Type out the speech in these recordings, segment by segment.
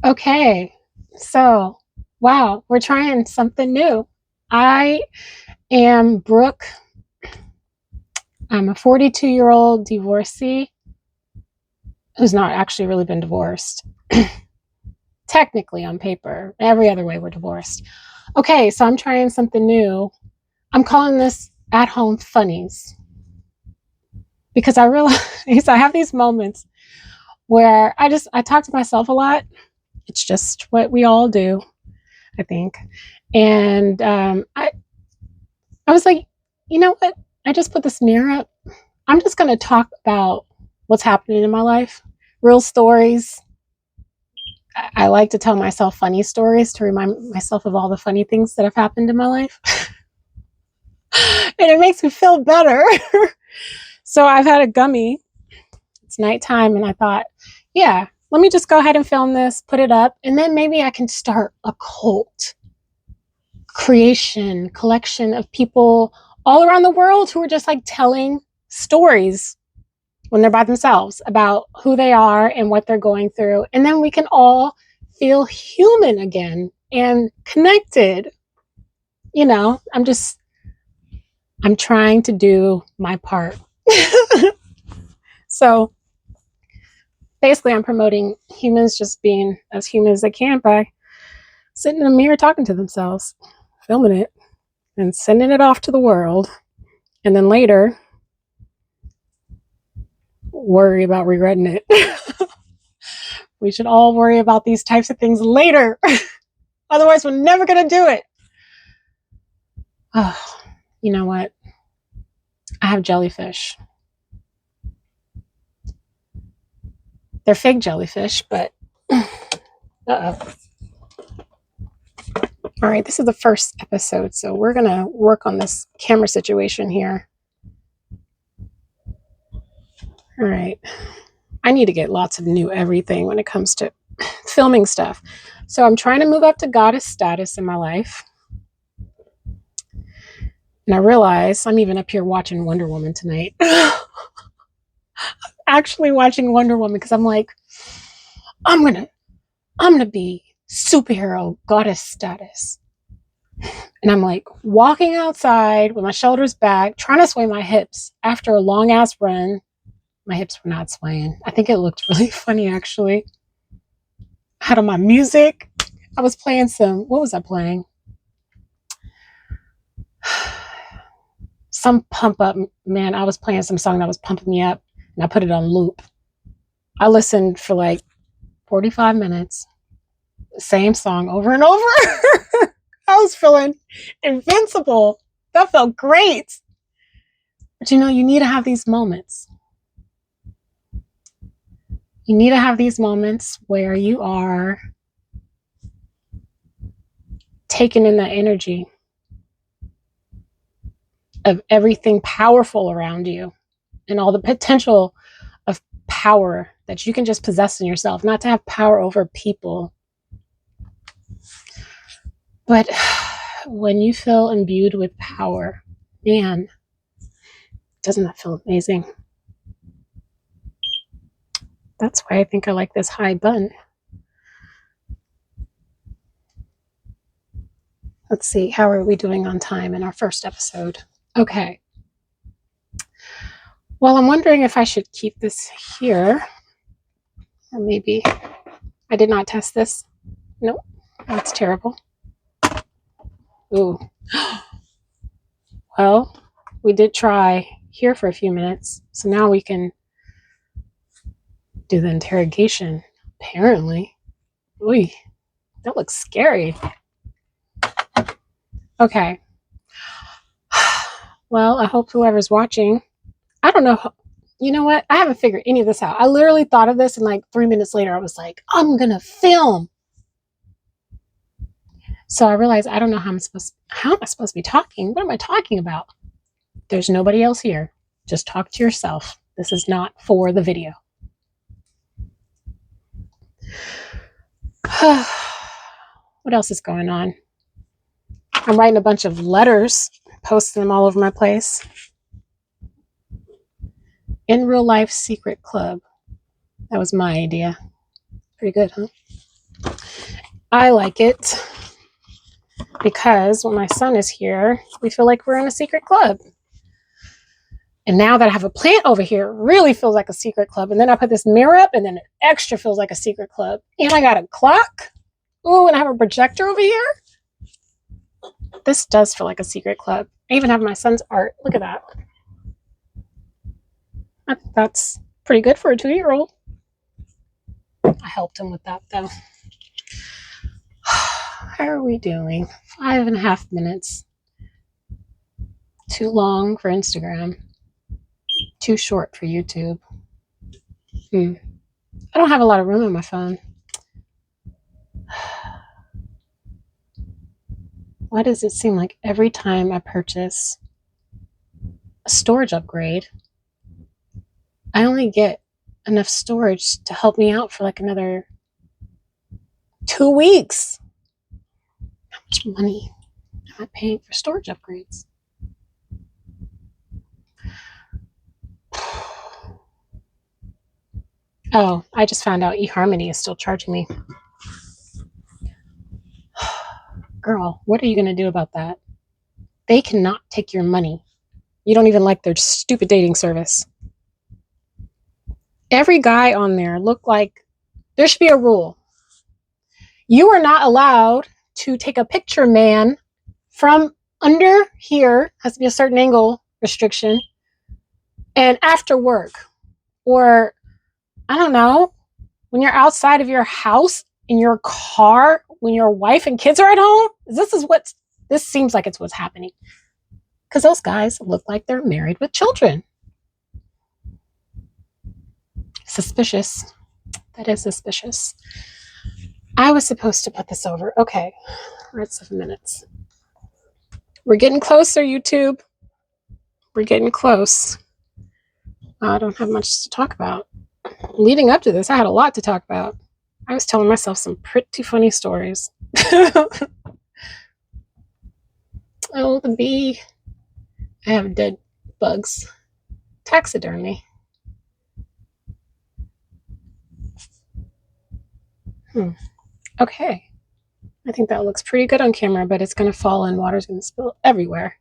Okay, so wow, we're trying something new. I am Brooke. I'm a 42-year-old divorcee who's not actually really been divorced. Technically, on paper, every other way we're divorced. Okay, so I'm trying something new. I'm calling this at home funnies because I realize I have these moments where I talk to myself a lot. It's just what we all do, I think. And I was like, you know what? I just put this mirror up. I'm just going to talk about what's happening in my life, real stories. I like to tell myself funny stories to remind myself of all the funny things that have happened in my life. And it makes me feel better. So I've had a gummy. It's nighttime, and I thought, yeah, let me just go ahead and film this, put it up, and then maybe I can start a cult creation collection of people all around the world who are just like telling stories when they're by themselves about who they are and what they're going through. And then we can all feel human again and connected. I'm trying to do my part. So basically, I'm promoting humans just being as human as they can by sitting in a mirror talking to themselves, filming it, and sending it off to the world. And then later, worry about regretting it. We should all worry about these types of things later. Otherwise, we're never going to do it. Oh, you know what? I have jellyfish. They're fake jellyfish, but uh-oh. All right, this is the first episode, so we're going to work on this camera situation here. All right. I need to get lots of new everything when it comes to filming stuff. So I'm trying to move up to goddess status in my life. And I realize I'm even up here watching Wonder Woman tonight. Actually watching Wonder Woman because I'm like, I'm gonna be superhero goddess status. And I'm like walking outside with my shoulders back, trying to sway my hips after a long ass run. My hips were not swaying. I think it looked really funny actually. I had on my music. I was playing what was I playing? Some pump up, man. I was playing some song that was pumping me up and I put it on loop. I listened for like 45 minutes, same song over and over. I was feeling invincible. That felt great. But you need to have these moments. You need to have these moments where you are taking in that energy of everything powerful around you and all the potential of power that you can just possess in yourself, not to have power over people. But when you feel imbued with power, man, doesn't that feel amazing? That's why I think I like this high bun. Let's see, how are we doing on time in our first episode? Okay. Well, I'm wondering if I should keep this here. Or maybe I did not test this. Nope, that's terrible. Ooh. Well, we did try here for a few minutes, so now we can do the interrogation, apparently. Ooh, that looks scary. Okay. Well, I hope whoever's watching, I don't know. You know what? I haven't figured any of this out. I literally thought of this, and like 3 minutes later, I was like, I'm going to film. So I realized I don't know how am I supposed to be talking? What am I talking about? There's nobody else here. Just talk to yourself. This is not for the video. What else is going on? I'm writing a bunch of letters, posting them all over my place. In Real Life Secret Club. That was my idea. Pretty good, huh? I like it because when my son is here, we feel like we're in a secret club. And now that I have a plant over here, it really feels like a secret club. And then I put this mirror up, and then it extra feels like a secret club. And I got a clock. Ooh, and I have a projector over here. This does feel like a secret club. I even have my son's art. Look at that. I think that's pretty good for a 2-year-old. I helped him with that, though. How are we doing? 5.5 minutes. Too long for Instagram. Too short for YouTube. I don't have a lot of room on my phone. Why does it seem like every time I purchase a storage upgrade, I only get enough storage to help me out for like another 2 weeks? How much money am I paying for storage upgrades? Oh, I just found out eHarmony is still charging me. Girl, what are you going to do about that? They cannot take your money. You don't even like their stupid dating service. Every guy on there looked like there should be a rule. You are not allowed to take a picture, man, from under here, has to be a certain angle restriction, and after work. Or, I don't know, when you're outside of your house, in your car, when your wife and kids are at home. This seems like it's what's happening. Because those guys look like they're married with children. Suspicious. That is suspicious. I was supposed to put this over. Okay, we're at 7 minutes. We're getting closer, YouTube. We're getting close. I don't have much to talk about. Leading up to this, I had a lot to talk about. I was telling myself some pretty funny stories. Oh, the bee. I have dead bugs. Taxidermy. Okay. I think that looks pretty good on camera, but it's going to fall and water's going to spill everywhere.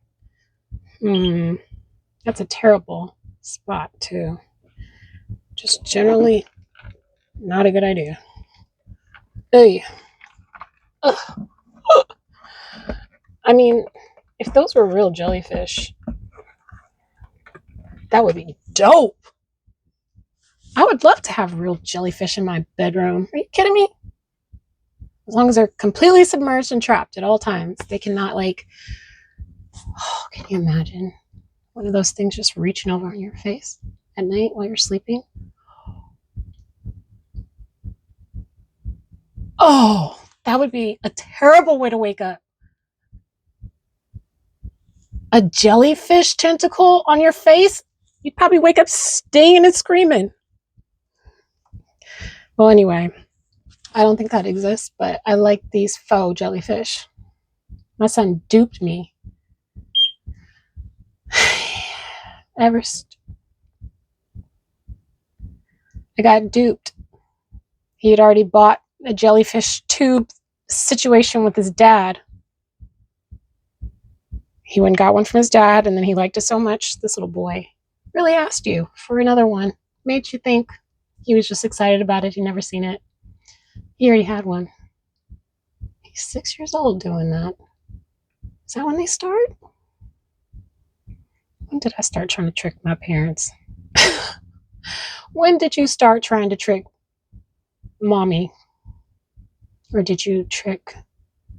That's a terrible spot, too. Just generally not a good idea. Ugh. I mean, if those were real jellyfish, that would be dope. I would love to have real jellyfish in my bedroom. Are you kidding me? As long as they're completely submerged and trapped at all times. They cannot, can you imagine one of those things just reaching over on your face at night while you're sleeping? Oh, that would be a terrible way to wake up. A jellyfish tentacle on your face? You'd probably wake up stinging and screaming. Well, anyway, I don't think that exists, but I like these faux jellyfish. My son duped me. I got duped. He had already bought a jellyfish tube situation with his dad. He went and got one from his dad, and then he liked it so much, this little boy really asked you for another one. Made you think he was just excited about it. He'd never seen it. He already had one. He's 6 years old doing that. Is that when they start? When did I start trying to trick my parents? When did you start trying to trick mommy? Or did you trick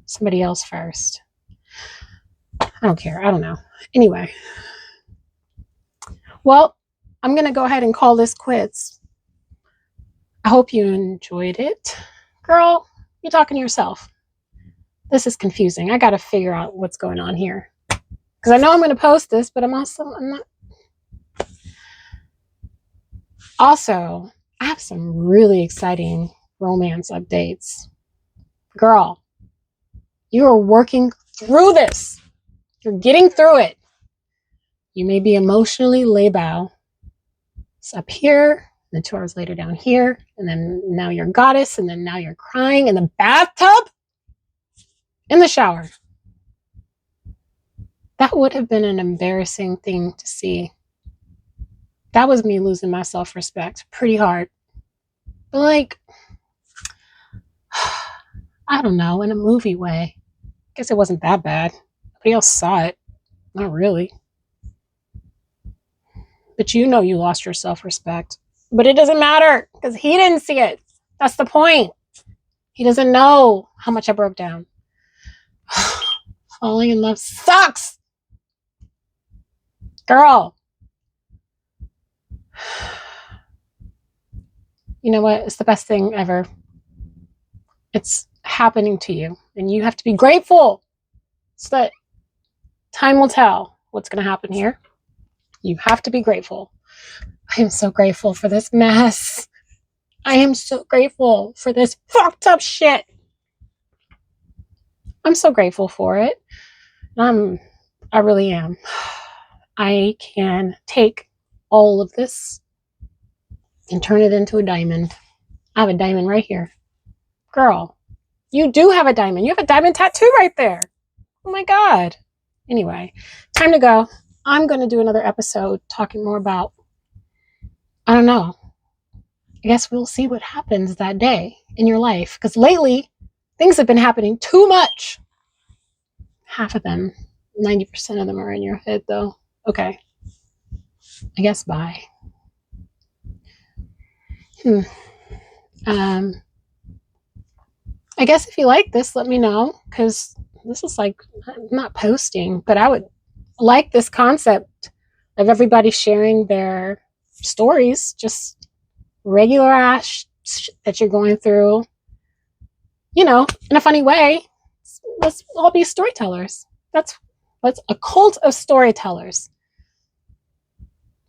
somebody else first? I don't care. I don't know. Anyway. Well, I'm going to go ahead and call this quits. I hope you enjoyed it. Girl, you're talking to yourself. This is confusing. I got to figure out what's going on here. Because I know I'm going to post this, but I'm not. Also, I have some really exciting romance updates. Girl, you are working through this. You're getting through it. You may be emotionally labile. It's up here, then 2 hours later down here, and then now you're goddess, and then now you're crying in the bathtub. in the shower. That would have been an embarrassing thing to see. That was me losing my self-respect pretty hard. But like, I don't know, in a movie way. I guess it wasn't that bad. Nobody else saw it. Not really. But you know you lost your self-respect. But it doesn't matter because he didn't see it. That's the point. He doesn't know how much I broke down. Falling in love sucks. Girl. You know what? It's the best thing ever. It's happening to you. And you have to be grateful so that time will tell what's going to happen here. You have to be grateful. I am so grateful for this mess. I am so grateful for this fucked up shit. I'm so grateful for it. I really am. I can take all of this and turn it into a diamond. I have a diamond right here. Girl, you do have a diamond. You have a diamond tattoo right there. Oh my God. Anyway, time to go. I'm going to do another episode talking more about, I don't know. I guess we'll see what happens that day in your life. Because lately, things have been happening too much. Half of them, 90% of them are in your head, though. Okay. I guess bye. I guess if you like this, let me know. Because this is like, I'm not posting, but I would like this concept of everybody sharing their stories, just regular ass that you're going through, you know, in a funny way. Let's all be storytellers. That's a cult of storytellers.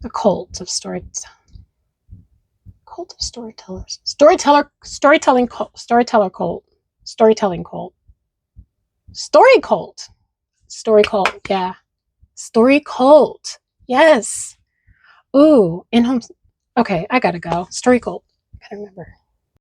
A cult of storytellers. Cult of storytellers. Storytelling cult. Storyteller cult. Storytelling cult. Story cult. Story cult. Yeah. Story cult. Yes. Ooh, in home. Okay, I gotta go. Story cult. I gotta remember.